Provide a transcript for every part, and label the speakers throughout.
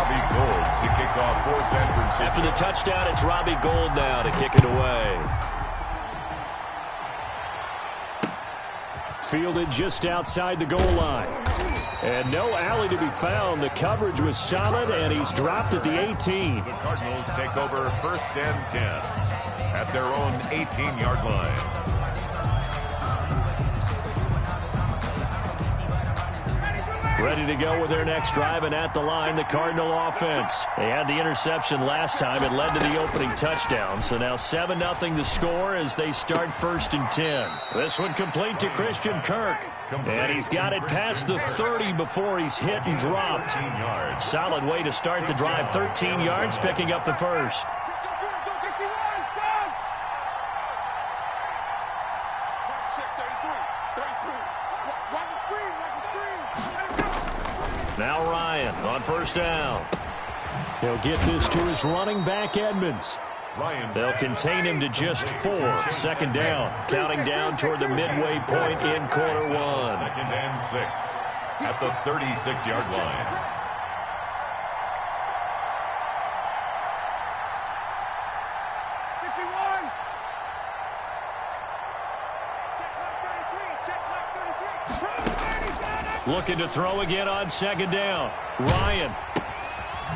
Speaker 1: Robbie Gould to kick off for San Francisco.
Speaker 2: After the touchdown, it's Robbie Gould now to kick it away. Fielded just outside the goal line. And no alley to be found. The coverage was solid, and he's dropped at the 18.
Speaker 1: The Cardinals take over 1st and 10 at their own 18-yard line.
Speaker 2: Ready to go with their next drive, and at the line, the Cardinal offense. They had the interception last time. It led to the opening touchdown. So now 7-0 the score as they start 1st and 10. This one complete to Christian Kirk. And he's got it past the 30 before he's hit and dropped. Solid way to start the drive. 13 yards, picking up the first. Now Ryan on 1st down. He'll get this to his running back, Edmonds. They'll contain him to just 4. 2nd down. Counting down toward the midway point in quarter 1.
Speaker 1: 2nd and 6 at the 36-yard line.
Speaker 2: Looking to throw again on 2nd down. Ryan.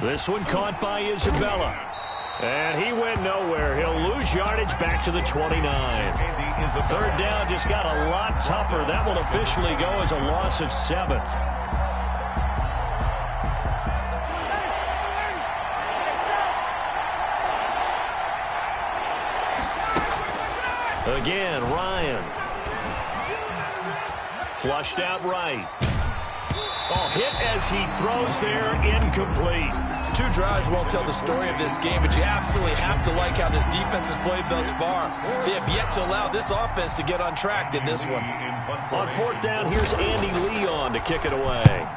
Speaker 2: This one caught by Isabella. And he went nowhere. He'll lose yardage back to the 29. 3rd down just got a lot tougher. That will officially go as a loss of 7. Again, Ryan. Flushed out right. Oh, hit as he throws there, incomplete.
Speaker 3: 2 drives won't tell the story of this game, but you absolutely have to like how this defense has played thus far. They have yet to allow this offense to get on track in this one.
Speaker 2: On 4th down, here's Andy Leon to kick it away.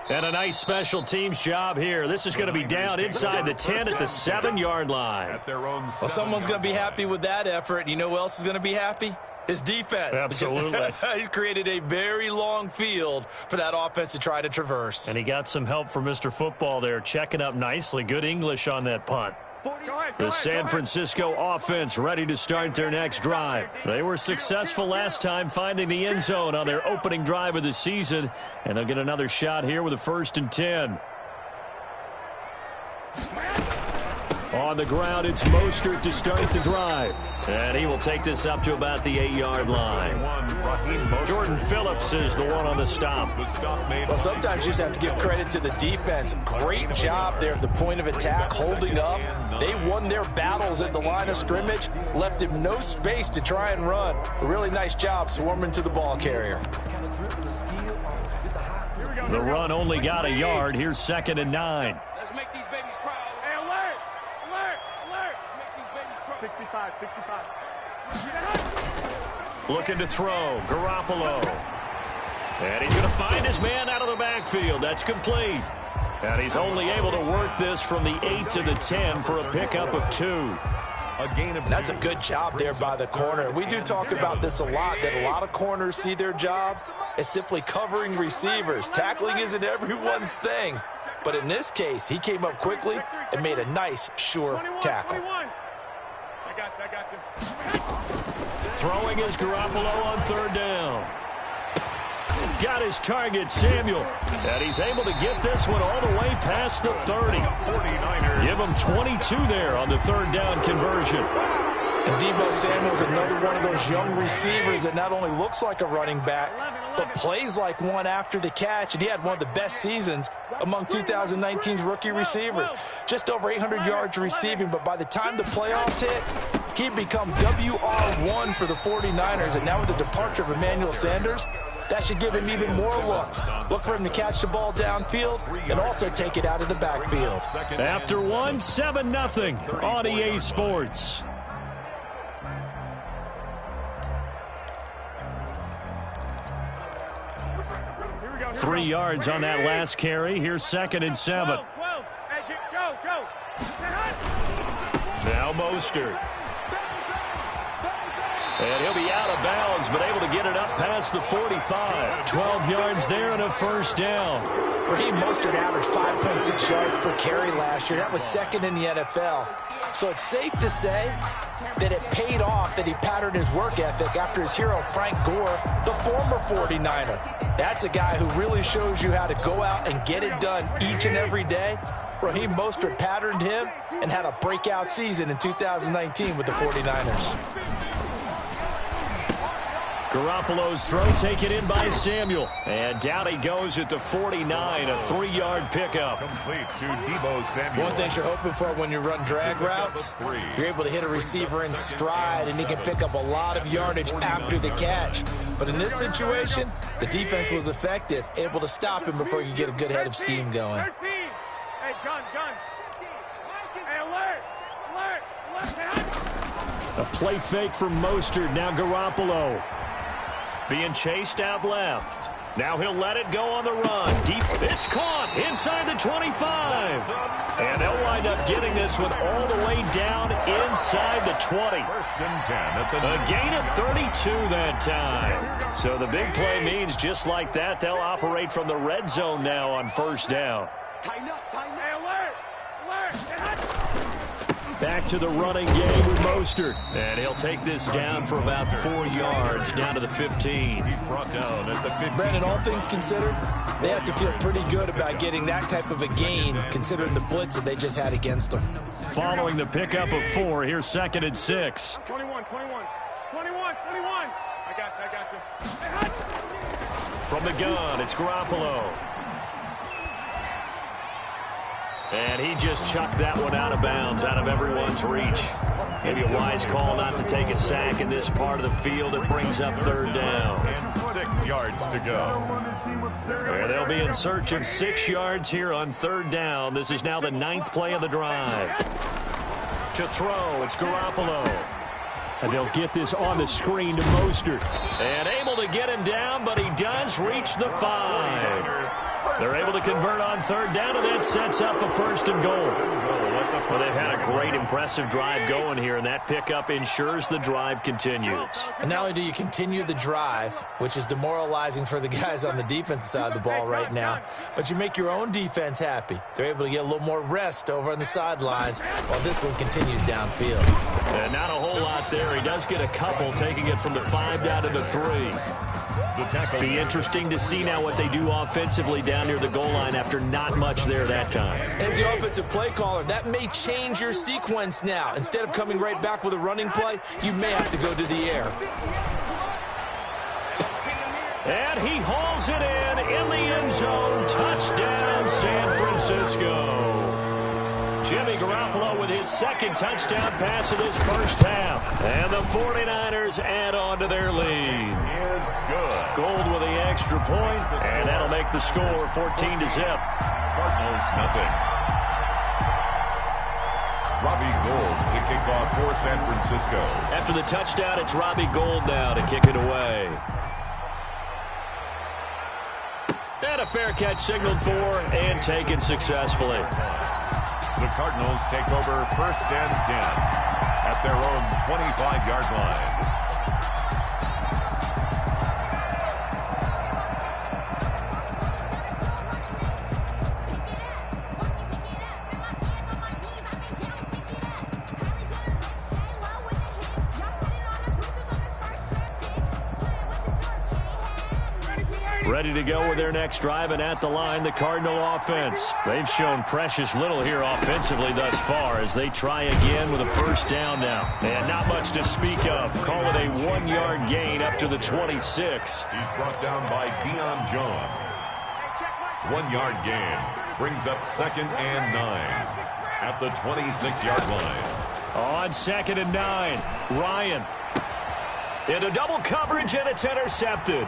Speaker 2: And a nice special teams job here. This is going to be down inside the 10 at the 7-yard line.
Speaker 3: Well, someone's going to be happy with that effort. You know who else is going to be happy? His defense.
Speaker 2: Absolutely.
Speaker 3: He's created a very long field for that offense to try to traverse.
Speaker 2: And he got some help from Mr. Football there, checking up nicely. Good English on that punt. The San Francisco offense ready to start their next drive. They were successful last time finding the end zone on their opening drive of the season, and they'll get another shot here with a 1st and 10. On the ground, it's Mostert to start the drive. And he will take this up to about the 8-yard line. Jordan Phillips is the one on the stop.
Speaker 3: Well, sometimes you just have to give credit to the defense. Great job there at the point of attack, holding up. They won their battles at the line of scrimmage, left him no space to try and run. A really nice job swarming to the ball carrier.
Speaker 2: The run only got a yard. Here's 2nd and 9.
Speaker 4: Let's make these babies cry. Hey, alert! Alert! Alert! Make these babies cry. 65, 65.
Speaker 2: Looking to throw. Garoppolo. And he's going to find his man out of the backfield. That's complete. And he's only able to work this from the 8 to the 10 for a pickup of 2.
Speaker 3: That's a good job there by the corner. We do talk about this a lot, that a lot of corners see their job as simply covering receivers. Tackling isn't everyone's thing. But in this case, he came up quickly and made a nice, sure tackle.
Speaker 2: Throwing is Garoppolo on 3rd down. Got his target, Samuel. And he's able to get this one all the way past the 30. Give him 22 there on the 3rd down conversion.
Speaker 3: And Deebo Samuel's another one of those young receivers that not only looks like a running back, but plays like one after the catch. And he had one of the best seasons among 2019's rookie receivers. Just over 800 yards receiving, but by the time the playoffs hit, he'd become WR1 for the 49ers. And now with the departure of Emmanuel Sanders, that should give him even more looks. Look for him to catch the ball downfield and also take it out of the backfield.
Speaker 2: After one, 7-0 on EA Sports. Three yards on that last carry. Here's 2nd and 7. Now Mostert. And he'll be out of bounds, but able to get it up past the 45. 12 yards there and a first down.
Speaker 3: Raheem Mostert averaged 5.6 yards per carry last year. That was second in the NFL. So it's safe to say that it paid off that he patterned his work ethic after his hero Frank Gore, the former 49er. That's a guy who really shows you how to go out and get it done each and every day. Raheem Mostert patterned him and had a breakout season in 2019 with the 49ers.
Speaker 2: Garoppolo's throw taken in by Samuel. And down he goes at the 49, a 3-yard pickup.
Speaker 1: Complete to Deebo Samuel.
Speaker 3: One thing you're hoping for when you run drag routes, you're able to hit a receiver in stride, and he can pick up a lot of yardage after the catch. But in this situation, the defense was effective, able to stop him before you get a good head of steam going.
Speaker 4: Hey, gun. Hey, alert.
Speaker 2: A play fake from Mostert. Now Garoppolo. Being chased out left. Now he'll let it go on the run. Deep. It's caught inside the 25. And they'll wind up getting this one all the way down inside the 20.
Speaker 1: First and 10 at the
Speaker 2: A gain of 32 that time. So the big play means just like that, they'll operate from the red zone now on first down.
Speaker 4: Hey, alert.
Speaker 2: Back to the running game with Mostert. And he'll take this down for about 4 yards, down to the 15.
Speaker 1: He's brought down at the 15.
Speaker 3: Brandon, all things considered, they have to feel pretty good about getting that type of a gain, considering the blitz that they just had against them.
Speaker 2: Following the pickup of 4, here's 2nd and 6.
Speaker 4: 21. I got you. Hey,
Speaker 2: From the gun, it's Garoppolo. And he just chucked that one out of bounds, out of everyone's reach. Maybe a wise call not to take a sack in this part of the field. It brings up 3rd down.
Speaker 1: And 6 yards to go.
Speaker 2: And they'll be in search of 6 yards here on 3rd down. This is now the 9th play of the drive. To throw, it's Garoppolo. And they'll get this on the screen to Mostert. And able to get him down, but he does reach the 5. They're able to convert on 3rd down, and that sets up a 1st and goal. Well, they've had a great, impressive drive going here, and that pickup ensures the drive continues.
Speaker 3: And not only do you continue the drive, which is demoralizing for the guys on the defensive side of the ball right now, but you make your own defense happy. They're able to get a little more rest over on the sidelines while this one continues downfield.
Speaker 2: And not a whole lot there. He does get a couple, taking it from the 5 down to the 3. Be interesting to see now what they do offensively down near the goal line after not much there that time.
Speaker 3: As the offensive play caller, that may change your sequence now. Instead of coming right back with a running play, you may have to go to the air.
Speaker 2: And he hauls it in the end zone. Touchdown, San Francisco. Jimmy Garoppolo with his 2nd touchdown pass of this first half. And the 49ers add on to their lead.
Speaker 1: Is good.
Speaker 2: Gold with the extra point, and that'll make the score 14-0.
Speaker 1: Cardinals nothing. Robbie Gould to kick off for San Francisco.
Speaker 2: After the touchdown, it's Robbie Gould now to kick it away. And a fair catch signaled for and taken successfully.
Speaker 1: The Cardinals take over 1st and 10 at their own 25-yard line.
Speaker 2: Ready to go with their next drive, and at the line, the Cardinal offense. They've shown precious little here offensively thus far as they try again with a 1st down now. And not much to speak of. Call it a 1-yard gain up to the 26.
Speaker 1: He's brought down by Deion Jones. 1-yard gain brings up 2nd and 9 at the 26-yard line.
Speaker 2: On 2nd and 9, Ryan. Into double coverage, and it's intercepted.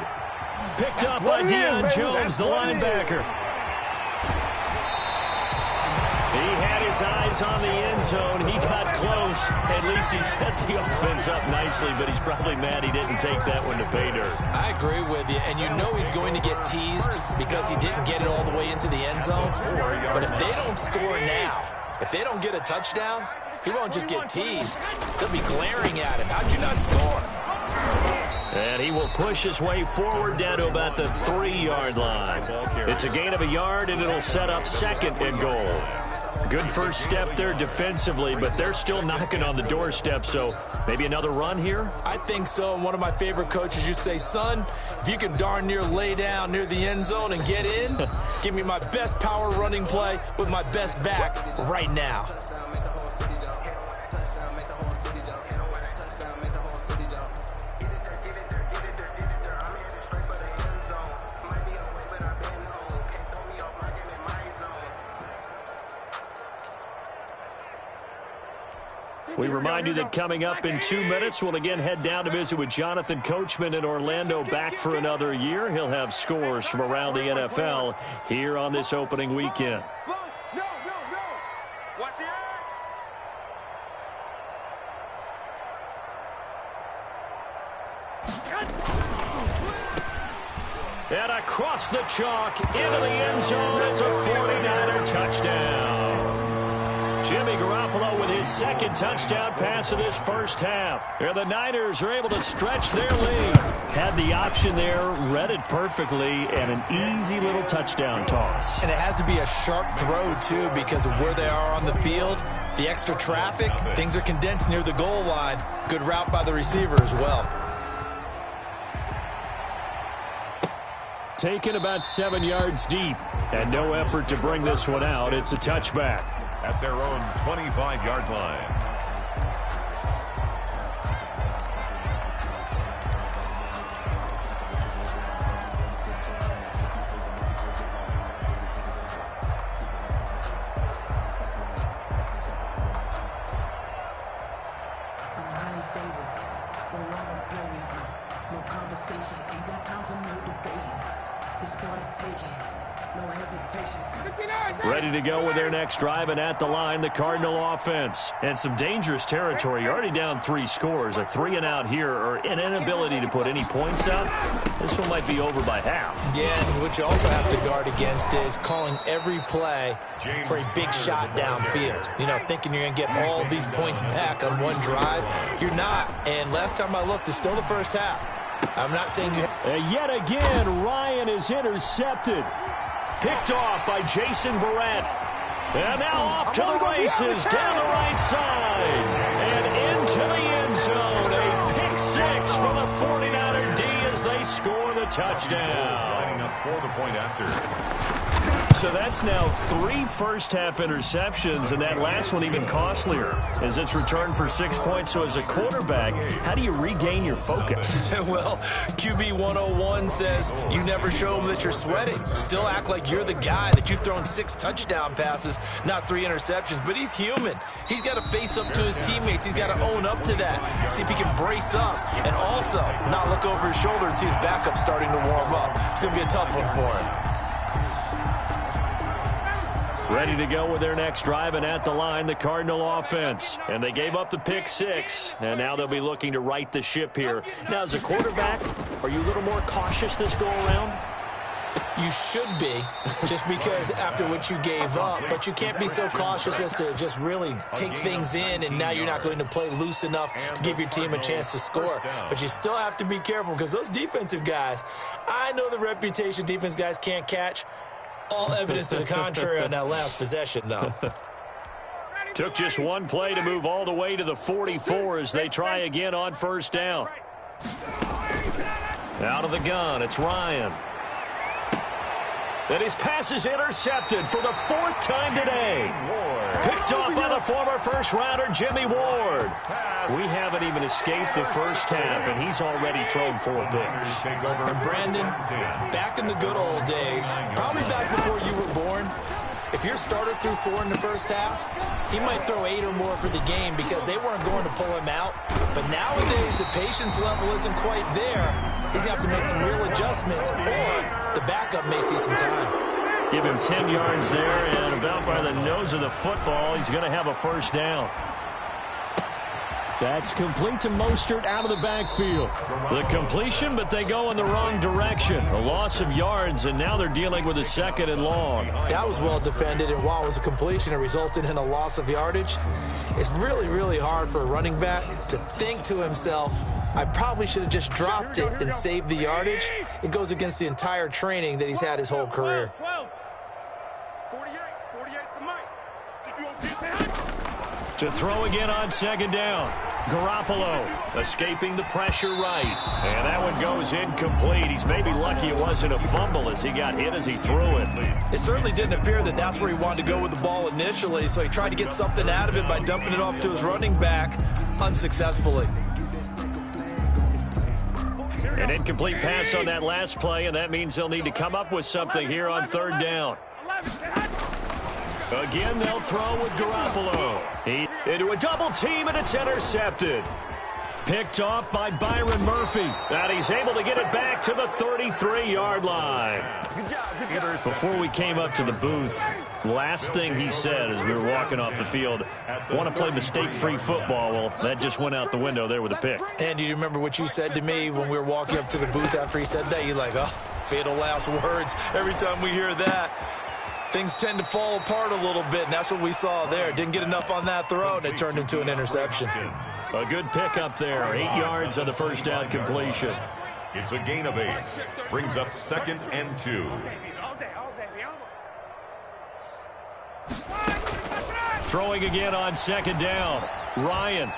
Speaker 2: Picked up by Deion Jones, the linebacker. He had his eyes on the end zone. He got close. At least he set the offense up nicely, but he's probably mad he didn't take that one to pay dirt.
Speaker 3: I agree with you, and you know he's going to get teased because he didn't get it all the way into the end zone. But if they don't score now, if they don't get a touchdown, he won't just get teased. They'll be glaring at him. How'd you not score?
Speaker 2: And he will push his way forward down to about the 3-yard line. It's a gain of a yard, and it'll set up 2nd and goal. Good first step there defensively, but they're still knocking on the doorstep, so maybe another run here?
Speaker 3: I think so. And one of my favorite coaches used to say, son, if you can darn near lay down near the end zone and get in, give me my best power running play with my best back right now.
Speaker 2: We remind you that coming up in 2 minutes, we'll again head down to visit with Jonathan Coachman in Orlando, back for another year. He'll have scores from around the NFL here on this opening weekend. And across the chalk, into the end zone, it's a 49er touchdown. Jimmy Garoppolo with his 2nd touchdown pass of this first half. And the Niners are able to stretch their lead. Had the option there, read it perfectly, and an easy little touchdown toss.
Speaker 3: And it has to be a sharp throw, too, because of where they are on the field. The extra traffic, things are condensed near the goal line. Good route by the receiver as well.
Speaker 2: Taken about 7 yards deep, and no effort to bring this one out. It's a touchback.
Speaker 1: At their own 25-yard line.
Speaker 2: Ready to go with their next drive, and at the line, the Cardinal offense. And some dangerous territory. You're already down 3 scores. A 3-and-out here, or an inability to put any points up. This one might be over by half.
Speaker 3: Yeah, and what you also have to guard against is calling every play for a big shot downfield. You know, thinking you're going to get all these points back on one drive. You're not. And last time I looked, it's still the first half. I'm not saying you...
Speaker 2: Yet again, Ryan is intercepted. Picked off by Jason Verrett. And now off to the races, down the right side. And into the end zone. A pick 6 from the 49er D as they score the touchdown.
Speaker 1: Lining up for the point after.
Speaker 2: So that's now 3 first-half interceptions, and that last one even costlier as it's returned for 6 points. So as a quarterback, how do you regain your focus?
Speaker 3: Well, QB 101 says you never show them that you're sweating. Still act like you're the guy, that you've thrown 6 touchdown passes, not 3 interceptions. But he's human. He's got to face up to his teammates. He's got to own up to that, see if he can brace up, and also not look over his shoulder and see his backup starting to warm up. It's going to be a tough one for him.
Speaker 2: Ready to go with their next drive, and at the line, the Cardinal offense. And they gave up the pick 6, and now they'll be looking to right the ship here. Now, as a quarterback, are you a little more cautious this go-around?
Speaker 3: You should be, just because after what you gave up, but you can't be so cautious as to just really take things in, and now you're not going to play loose enough to give your team a chance to score. But you still have to be careful, because those defensive guys, I know the reputation defense guys can't catch. All evidence to the contrary on that last possession, though.
Speaker 2: Took just one play to move all the way to the 44 as they try again on first down. Out of the gun, it's Ryan. And his pass is intercepted for the 4th time today. Picked off by the former first-rounder Jimmy Ward. We haven't even escaped the first half, and he's already thrown 4 picks.
Speaker 3: And Brandon, back in the good old days, probably back before you were born, if your starter threw 4 in the first half, he might throw 8 or more for the game because they weren't going to pull him out. But nowadays, the patience level isn't quite there. He's going to have to make some real adjustments, or the backup may see some time.
Speaker 2: Give him 10 yards there, and about by the nose of the football, he's going to have a first down. That's complete to Mostert out of the backfield. The completion, but they go in the wrong direction. A loss of yards, and now they're dealing with a 2nd and long.
Speaker 3: That was well defended, and while it was a completion, it resulted in a loss of yardage. It's really, really hard for a running back to think to himself, I probably should have just dropped it and saved the yardage. It goes against the entire training that he's had his whole career.
Speaker 4: 48 for Mike.
Speaker 2: To throw again on second down. Garoppolo escaping the pressure right. And that one goes incomplete. He's maybe lucky it wasn't a fumble as he got hit as he threw it.
Speaker 3: It certainly didn't appear that that's where he wanted to go with the ball initially, so he tried to get something out of it by dumping it off to his running back unsuccessfully.
Speaker 2: An incomplete pass on that last play, and that means they'll need to come up with something here on third down. Again, they'll throw with Garoppolo. Into a double team, and it's intercepted. Picked off by Byron Murphy. And he's able to get it back to the 33-yard line. Before we came up to the booth, last thing he said as we were walking off the field, want to play mistake-free football. Well, that just went out the window there with a pick.
Speaker 3: And do you remember what you said to me when we were walking up to the booth after he said that? You're like, oh, fatal last words. Every time we hear that, things tend to fall apart a little bit, and that's what we saw there. Didn't get enough on that throw, and it turned into an interception.
Speaker 2: A good pickup there. 8 yards on the first down completion.
Speaker 1: It's a gain of 8. Brings up 2nd and 2.
Speaker 2: Throwing again on second down. Ryan.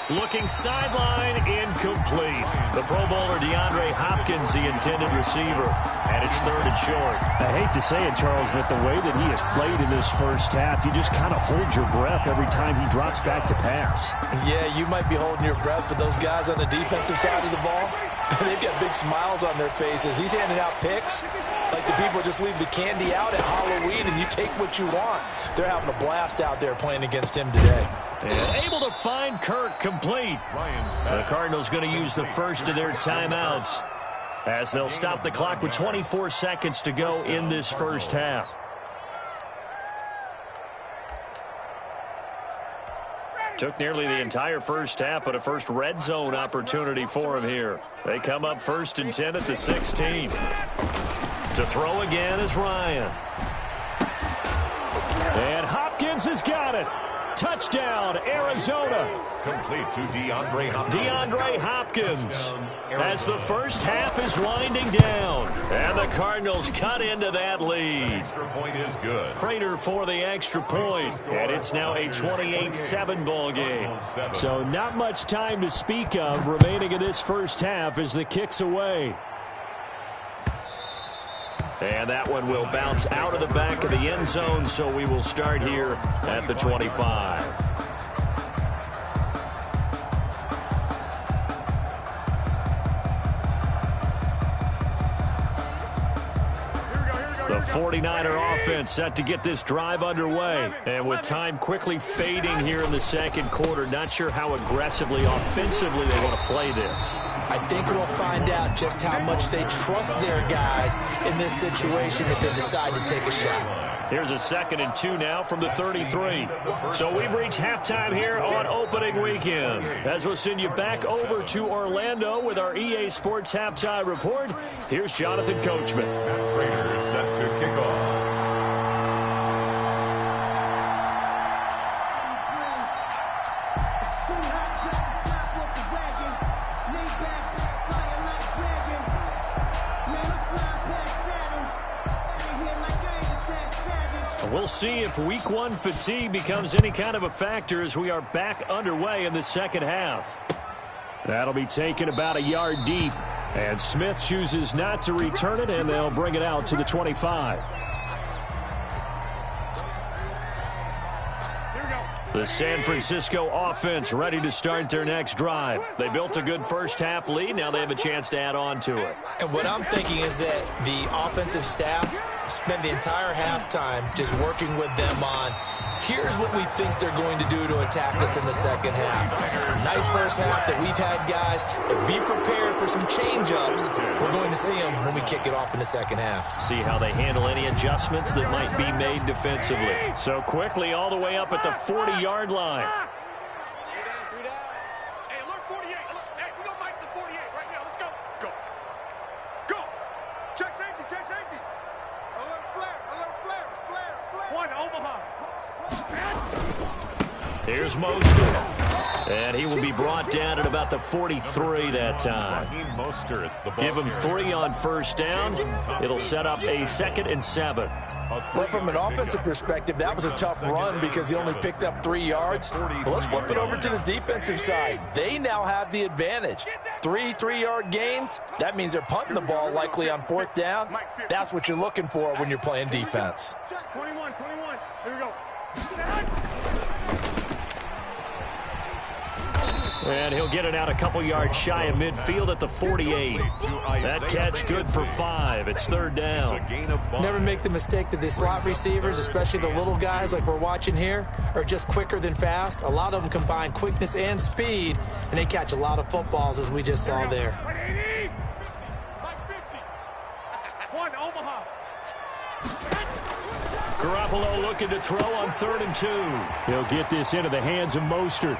Speaker 2: Looking sideline, incomplete. The Pro Bowler DeAndre Hopkins, the intended receiver. And it's 3rd and short.
Speaker 5: I hate to say it, Charles, but the way that he has played in this first half, you just kind of hold your breath every time he drops back to pass.
Speaker 3: Yeah, you might be holding your breath, but those guys on the defensive side of the ball, they've got big smiles on their faces. He's handing out picks like the people just leave the candy out at Halloween and you take what you want. They're having a blast out there playing against him today.
Speaker 2: And able to find Kirk complete. The Cardinals going to use the first of their timeouts as they'll stop the clock with 24 seconds to go in this first half. Took nearly the entire first half, but a first red zone opportunity for him here. They come up 1st and 10 at the 16. To throw again is Ryan. And Hopkins has got it. Touchdown, Arizona.
Speaker 1: Complete to DeAndre Hopkins.
Speaker 2: DeAndre Hopkins as the first half is winding down. And the Cardinals cut into that lead.
Speaker 1: Extra point is good.
Speaker 2: Prater for the extra point. And it's now a 28-7 ball game.
Speaker 5: So not much time to speak of remaining in this first half as the kick's away.
Speaker 2: And that one will bounce out of the back of the end zone, so we will start here at the 25. The 49er offense set to get this drive underway. And with time quickly fading here in the second quarter, not sure how aggressively, offensively they want to play this.
Speaker 3: I think we'll find out just how much they trust their guys in this situation if they decide to take a shot.
Speaker 2: Here's a 2nd and 2 now from the 33. So we've reached halftime here on opening weekend. As we'll send you back over to Orlando with our EA Sports Halftime Report, here's Jonathan Coachman.
Speaker 1: Raiders set to kick off.
Speaker 2: We'll see if week 1 fatigue becomes any kind of a factor as we are back underway in the second half.
Speaker 5: That'll be taken about a yard deep. And Smith chooses not to return it, and they'll bring it out to the 25.
Speaker 2: The San Francisco offense ready to start their next drive. They built a good first half lead. Now they have a chance to add on to it.
Speaker 3: And what I'm thinking is that the offensive staff spent the entire halftime just working with them on, here's what we think they're going to do to attack us in the second half. Nice first half that we've had, guys, but be prepared for some change-ups. We're going to see them when we kick it off in the second half.
Speaker 2: See how they handle any adjustments that might be made defensively. So quickly all the way up at the 40-yard line.
Speaker 4: Hey, alert 48. Hey, we gonna make the 48 right now. Let's go. Go. Go. Check safety. Check safety. Alert flare. Alert flare. Flare. Flare. One Omaha.
Speaker 2: Here's Mostert. And he will be brought down at about the 43 that time. Give him 3 on first down. It'll set up a 2nd and 7.
Speaker 3: Well, from an offensive perspective, that was a tough run because he only picked up 3 yards. But let's flip it over to the defensive side. They now have the advantage. 3 3-yard gains, that means they're punting the ball likely on 4th down. That's what you're looking for when you're playing defense.
Speaker 6: 21. Here we go.
Speaker 2: And he'll get it out a couple yards shy of midfield at the 48. That catch good for 5. It's 3rd down.
Speaker 3: Never make the mistake that the slot receivers, especially the little guys like we're watching here, are just quicker than fast. A lot of them combine quickness and speed, and they catch a lot of footballs, as we just saw there.
Speaker 6: 1 Omaha.
Speaker 2: Garoppolo looking to throw on 3rd and 2.
Speaker 5: He'll get this into the hands of Mostert.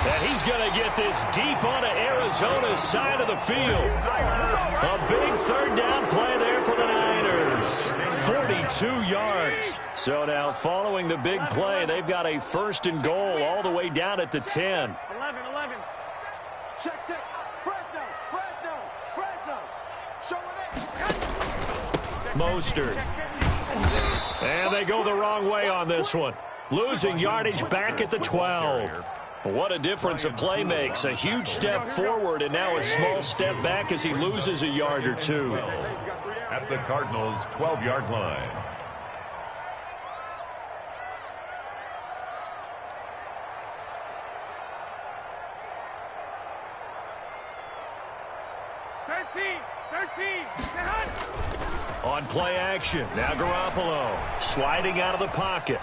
Speaker 2: And he's going to get this deep onto Arizona's side of the field. A big 3rd down play there for the Niners. 42 yards. So now following the big play, they've got a 1st and goal all the way down at the 10.
Speaker 6: 11.
Speaker 4: Check. Fresno. Showing it.
Speaker 2: Mostert. And they go the wrong way on this one. Losing yardage back at the 12. What a difference a play makes. A huge step forward and now a small step back as he loses a yard or 2.
Speaker 1: At the Cardinals' 12-yard line.
Speaker 2: On play action, now Garoppolo sliding out of the pocket.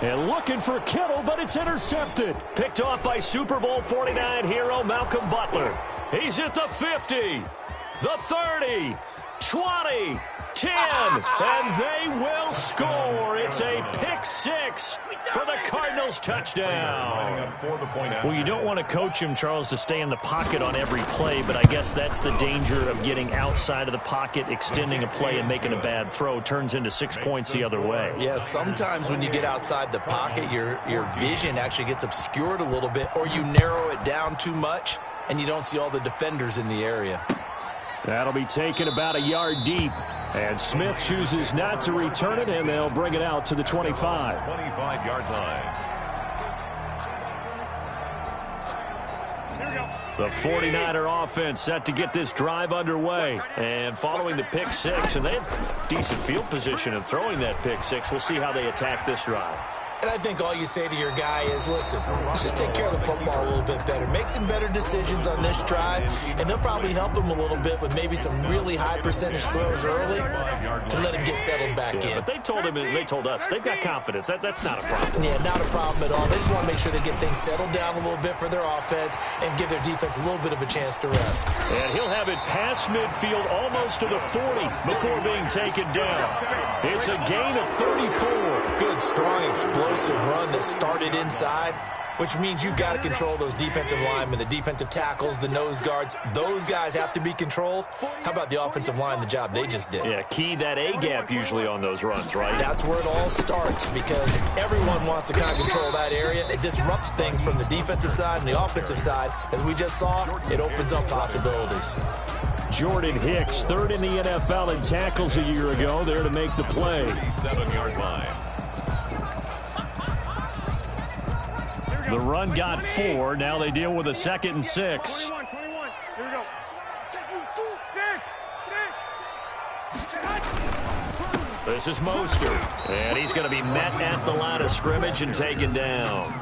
Speaker 5: And looking for Kittle, but it's intercepted.
Speaker 2: Picked off by Super Bowl 49 hero Malcolm Butler. He's at the 50, the 30, 20, 10, and they will score. It's a pick 6 for the Cardinals touchdown. Well, you don't want to coach him, Charles, to stay in the pocket on every play, but I guess that's the danger of getting outside of the pocket, extending a play and making a bad throw. Turns into 6 points the other way.
Speaker 3: Yeah, sometimes when you get outside the pocket, your vision actually gets obscured a little bit, or you narrow it down too much, and you don't see all the defenders in the area.
Speaker 5: That'll be taken about a yard deep. And Smith chooses not to return it, and they'll bring it out to the 25.
Speaker 1: 25-yard line.
Speaker 2: The 49er offense set to get this drive underway. And following the pick 6, and they have decent field position in throwing that pick 6. We'll see how they attack this drive.
Speaker 3: And I think all you say to your guy is, listen, let's just take care of the football a little bit better. Make some better decisions on this drive, and they'll probably help him a little bit with maybe some really high percentage throws early to let him get settled back in.
Speaker 2: But they told him, and they told us, they've got confidence. That's not a problem.
Speaker 3: Yeah, not a problem at all. They just want to make sure they get things settled down a little bit for their offense and give their defense a little bit of a chance to rest.
Speaker 2: And he'll have it past midfield almost to the 40 before being taken down. It's a gain of 34.
Speaker 3: Good, strong, explosive run that started inside, which means you've got to control those defensive linemen, the defensive tackles, the nose guards. Those guys have to be controlled. How about the offensive line, the job they just did?
Speaker 2: Yeah, key that A-gap usually on those runs, right?
Speaker 3: That's where it all starts, because everyone wants to kind of control that area. It disrupts things from the defensive side and the offensive side. As we just saw, it opens up possibilities.
Speaker 5: Jordan Hicks, 3rd in the NFL in tackles a year ago, there to make the play.
Speaker 1: 37-yard line.
Speaker 2: The run got 4. Now they deal with a 2nd and 6.
Speaker 6: 21. Here we go.
Speaker 2: This is Mostert. And he's going to be met at the line of scrimmage and taken down.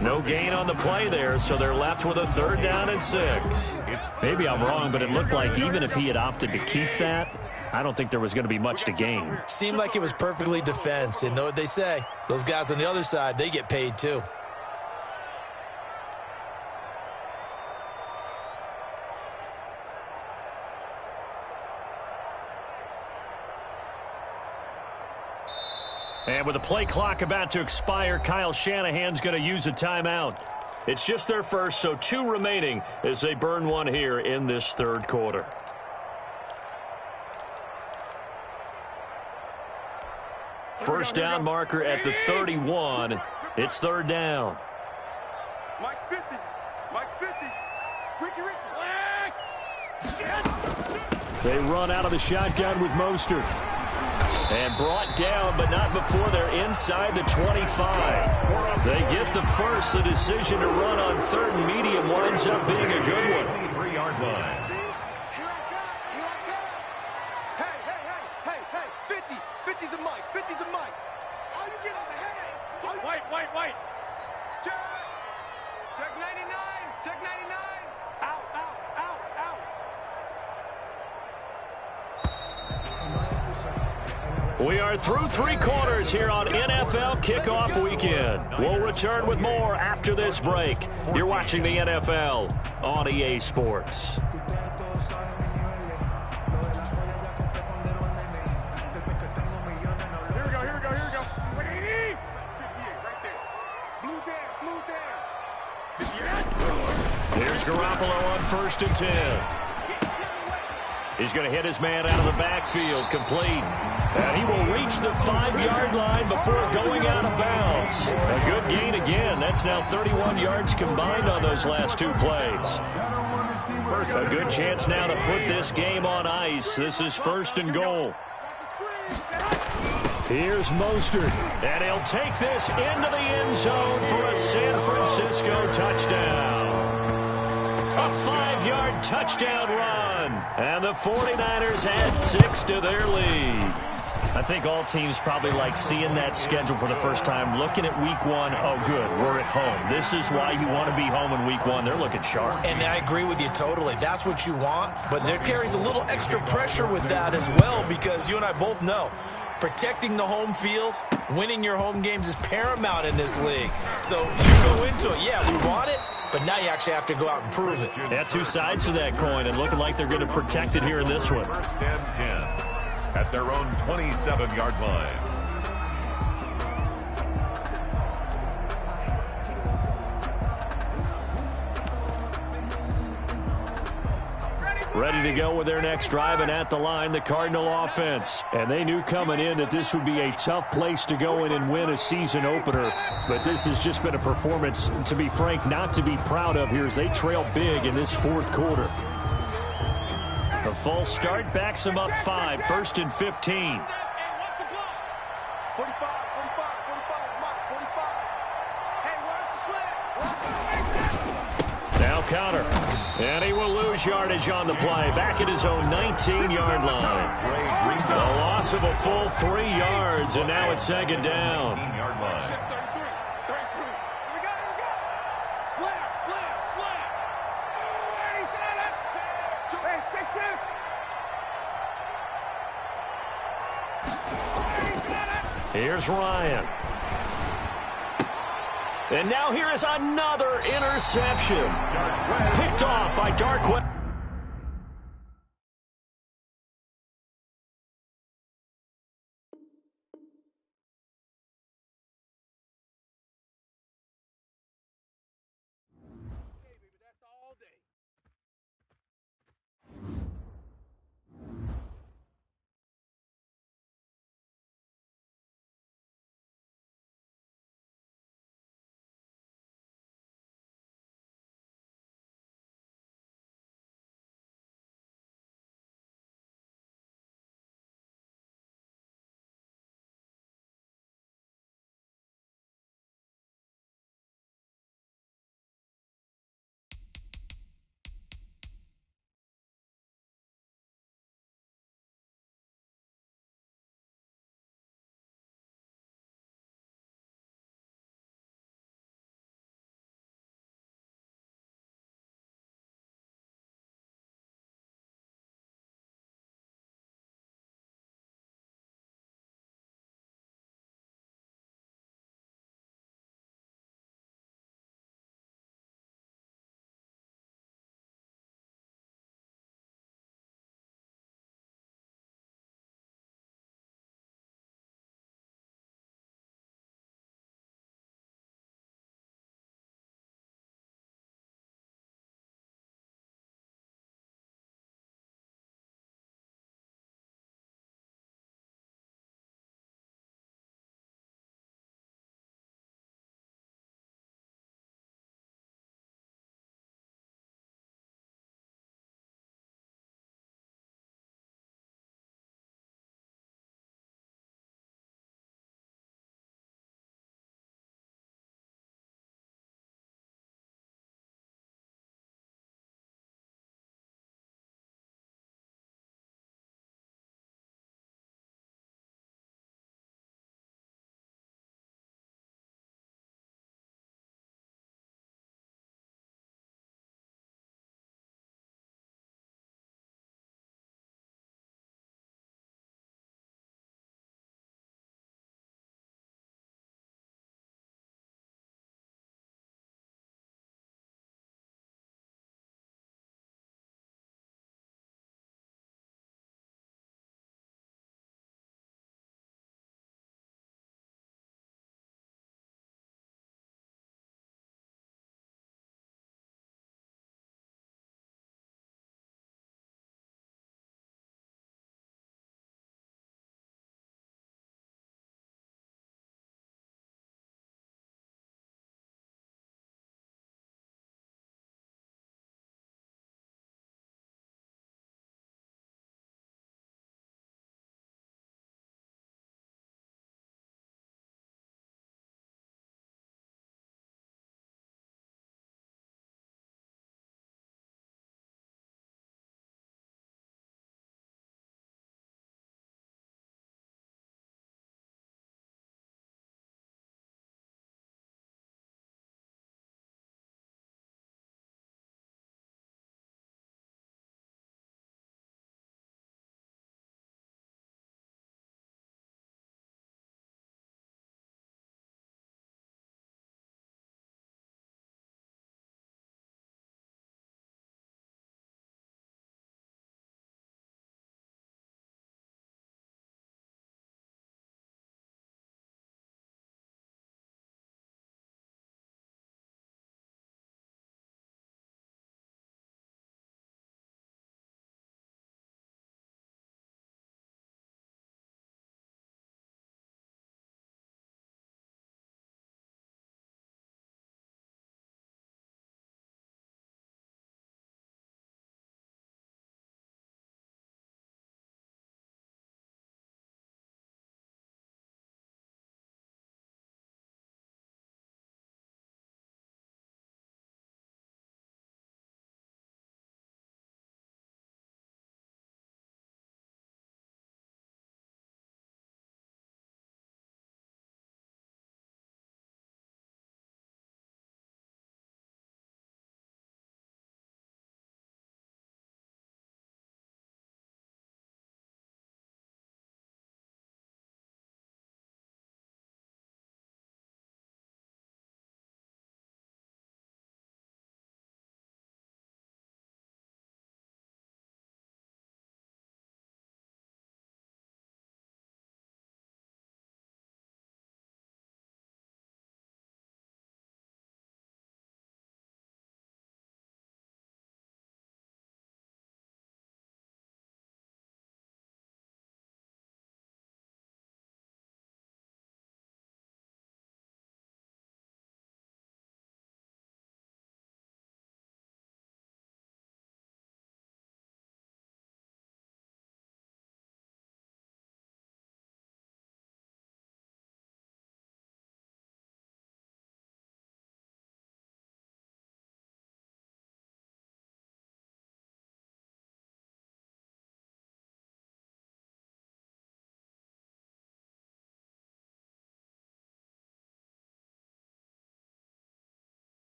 Speaker 2: No gain on the play there, so they're left with a 3rd down and 6. Maybe I'm wrong, but it looked like even if he had opted to keep that, I don't think there was going to be much to gain.
Speaker 3: Seemed like it was perfectly defense. And know what they say? Those guys on the other side, they get paid too.
Speaker 2: And with the play clock about to expire, Kyle Shanahan's going to use a timeout. It's just their first, so 2 remaining as they burn one here in this 3rd quarter. First down marker at the 31. It's third down.
Speaker 4: Mike's 50. Mike's 50. Ricky.
Speaker 5: They run out of the shotgun with Mostert.
Speaker 2: And brought down, but not before they're inside the 25. They get the first. The decision to run on third and medium winds up being a good one.
Speaker 1: 23-yard line.
Speaker 4: Hey, 50. 50's the Mike. 50's the Mike. All you get is a hey.
Speaker 6: White.
Speaker 4: Check 99. Check 99. Out.
Speaker 2: We are through three quarters here on NFL Kickoff Weekend. We'll return with more after this break. You're watching the NFL on EA Sports.
Speaker 4: Here we go. 58 right there. Blue down. 58.
Speaker 2: Here's Garoppolo on 1st and 10. He's going to hit his man out of the backfield, complete. And he will reach the 5-yard line before going out of bounds. A good gain again. That's now 31 yards combined on those last two plays. A good chance now to put this game on ice. This is 1st and goal.
Speaker 5: Here's Mostert.
Speaker 2: And he'll take this into the end zone for a San Francisco touchdown. A 5-yard touchdown run. And the 49ers add 6 to their lead. I think all teams probably like seeing that schedule for the first time, looking at week 1. Oh, good, we're at home. This is why you want to be home in week 1. They're looking sharp.
Speaker 3: And I agree with you totally. That's what you want. But there carries a little extra pressure with that as well, because you and I both know protecting the home field, winning your home games is paramount in this league. So you go into it, yeah, we want it, but now you actually have to go out and prove it.
Speaker 2: Yeah, two sides to that coin, and looking like they're going to protect it here in this one.
Speaker 1: 1st and 10 at their own 27-yard line.
Speaker 5: Ready to go with their next drive, and at the line, the Cardinal offense. And they knew coming in that this would be a tough place to go in and win a season opener. But this has just been a performance, to be frank, not to be proud of here as they trail big in this 4th quarter.
Speaker 2: The false start backs them up 5, 1st and 15.
Speaker 4: 45, Mike, 45. Hey, where's the slip?
Speaker 2: Now counter. And he will lose yardage on the play. Back at his own 19-yard line. The loss of a full 3 yards, and now it's 2nd down.
Speaker 1: 18-yard line.
Speaker 4: 33. Here we go. Slam. Hey, take 2.
Speaker 2: Here's Ryan. And now here is another interception. Picked off by Darquette.